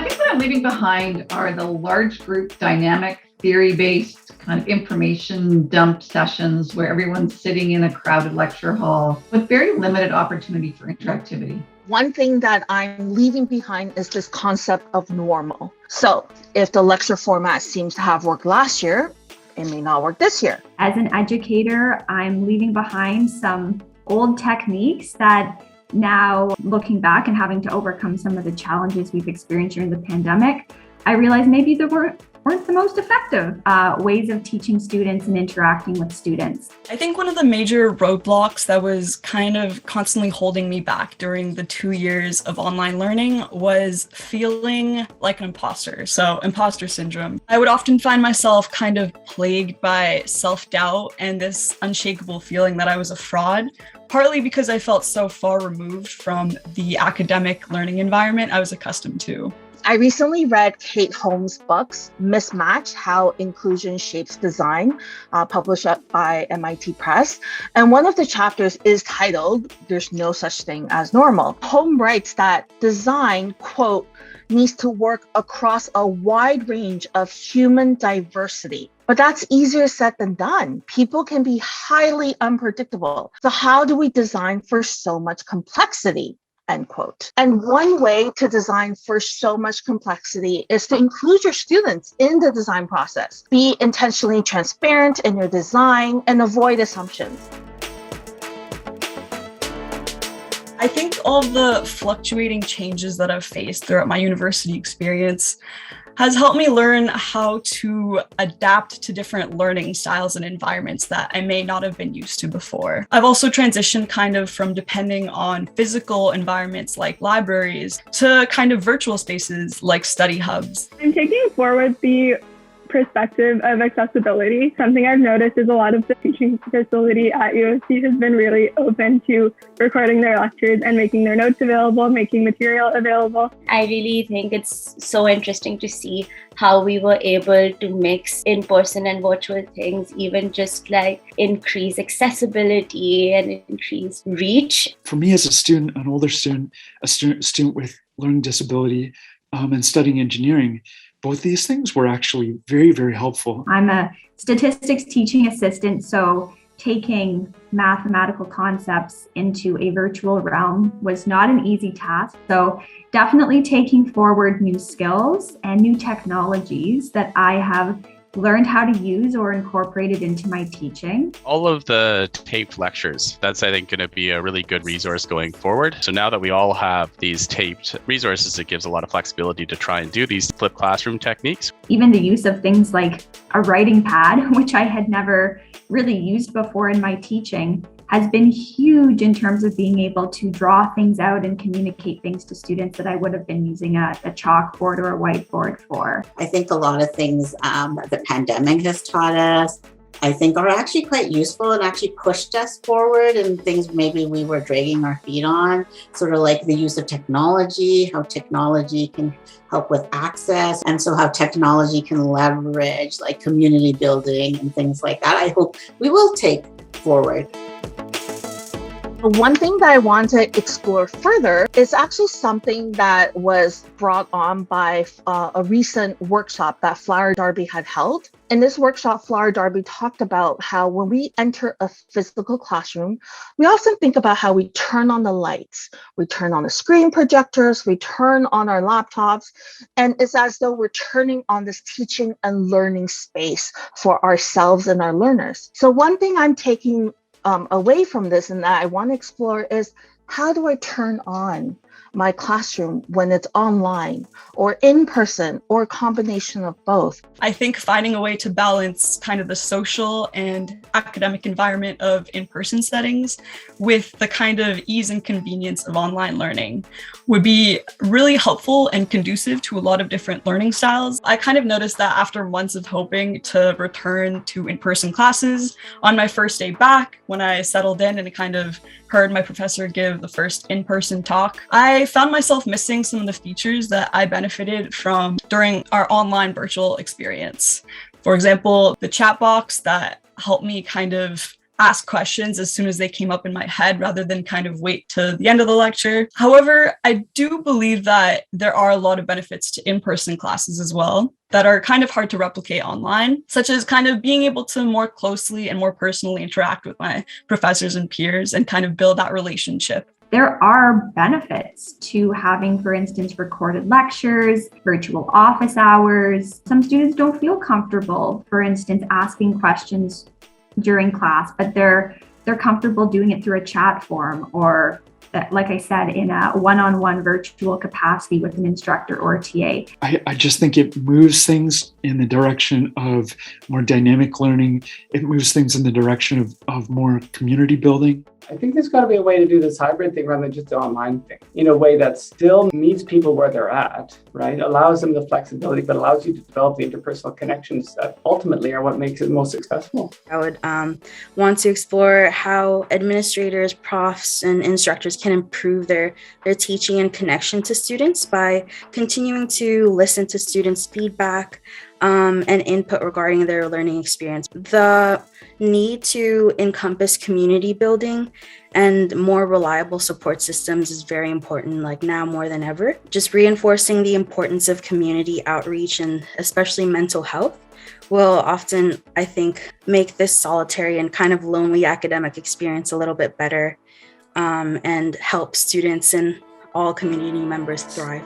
think what I'm leaving behind are the large group dynamic theory-based kind of information dump sessions where everyone's sitting in a crowded lecture hall with very limited opportunity for interactivity. One thing that I'm leaving behind is this concept of normal. So if the lecture format seems to have worked last year, it may not work this year. As an educator, I'm leaving behind some old techniques that now, looking back and having to overcome some of the challenges we've experienced during the pandemic, I realized maybe there weren't the most effective ways of teaching students and interacting with students. I think one of the major roadblocks that was kind of constantly holding me back during the 2 years of online learning was feeling like an imposter. So imposter syndrome. I would often find myself kind of plagued by self-doubt and this unshakable feeling that I was a fraud, partly because I felt so far removed from the academic learning environment I was accustomed to. I recently read Kate Holmes' books, Mismatch: How Inclusion Shapes Design, published by MIT Press. And one of the chapters is titled, There's No Such Thing as Normal. Holmes writes that design, quote, needs to work across a wide range of human diversity. But that's easier said than done. People can be highly unpredictable. So how do we design for so much complexity? End quote. And one way to design for so much complexity is to include your students in the design process. Be intentionally transparent in your design and avoid assumptions. I think all of the fluctuating changes that I've faced throughout my university experience has helped me learn how to adapt to different learning styles and environments that I may not have been used to before. I've also transitioned kind of from depending on physical environments like libraries to kind of virtual spaces like study hubs. I'm taking forward the perspective of accessibility. Something I've noticed is a lot of the teaching facility at USC has been really open to recording their lectures and making their notes available, making material available. I really think it's so interesting to see how we were able to mix in-person and virtual things, even just like increase accessibility and increase reach. For me as a student, an older student, a student with learning disability and studying engineering, both these things were actually very, very helpful. I'm a statistics teaching assistant, so taking mathematical concepts into a virtual realm was not an easy task. So definitely taking forward new skills and new technologies that I have learned how to use or incorporated into my teaching. All of the taped lectures, that's I think going to be a really good resource going forward. So now that we all have these taped resources, it gives a lot of flexibility to try and do these flipped classroom techniques. Even the use of things like a writing pad, which I had never really used before in my teaching, has been huge in terms of being able to draw things out and communicate things to students that I would have been using a chalkboard or a whiteboard for. I think a lot of things the pandemic has taught us, I think are actually quite useful and actually pushed us forward, and things maybe we were dragging our feet on, sort of like the use of technology, how technology can help with access, and so how technology can leverage like community building and things like that. I hope we will take forward. One thing that I want to explore further is actually something that was brought on by a recent workshop that Flower Darby had held. In this workshop, Flower Darby talked about how when we enter a physical classroom, we often think about how we turn on the lights, we turn on the screen projectors, we turn on our laptops, and it's as though we're turning on this teaching and learning space for ourselves and our learners. So one thing I'm taking away from this and that I want to explore is, how do I turn on my classroom when it's online or in person or a combination of both? I think finding a way to balance kind of the social and academic environment of in-person settings with the kind of ease and convenience of online learning would be really helpful and conducive to a lot of different learning styles. I kind of noticed that after months of hoping to return to in-person classes, on my first day back, when I settled in and kind of heard my professor give the first in-person talk, I found myself missing some of the features that I benefited from during our online virtual experience. For example, the chat box that helped me kind of ask questions as soon as they came up in my head rather than kind of wait to the end of the lecture. However, I do believe that there are a lot of benefits to in-person classes as well that are kind of hard to replicate online, such as kind of being able to more closely and more personally interact with my professors and peers and kind of build that relationship. There are benefits to having, for instance, recorded lectures, virtual office hours. Some students don't feel comfortable, for instance, asking questions during class, but they're comfortable doing it through a chat form or, like I said, in a one-on-one virtual capacity with an instructor or TA. I just think it moves things in the direction of more dynamic learning. It moves things in the direction of more community building. I think there's got to be a way to do this hybrid thing rather than just the online thing in a way that still meets people where they're at, right? Allows them the flexibility, but allows you to develop the interpersonal connections that ultimately are what makes it most successful. I would want to explore how administrators, profs, and instructors can improve their teaching and connection to students by continuing to listen to students' feedback and input regarding their learning experience. The need to encompass community building and more reliable support systems is very important, like now more than ever. Just reinforcing the importance of community outreach and especially mental health will often, I think, make this solitary and kind of lonely academic experience a little bit better and help students and all community members thrive.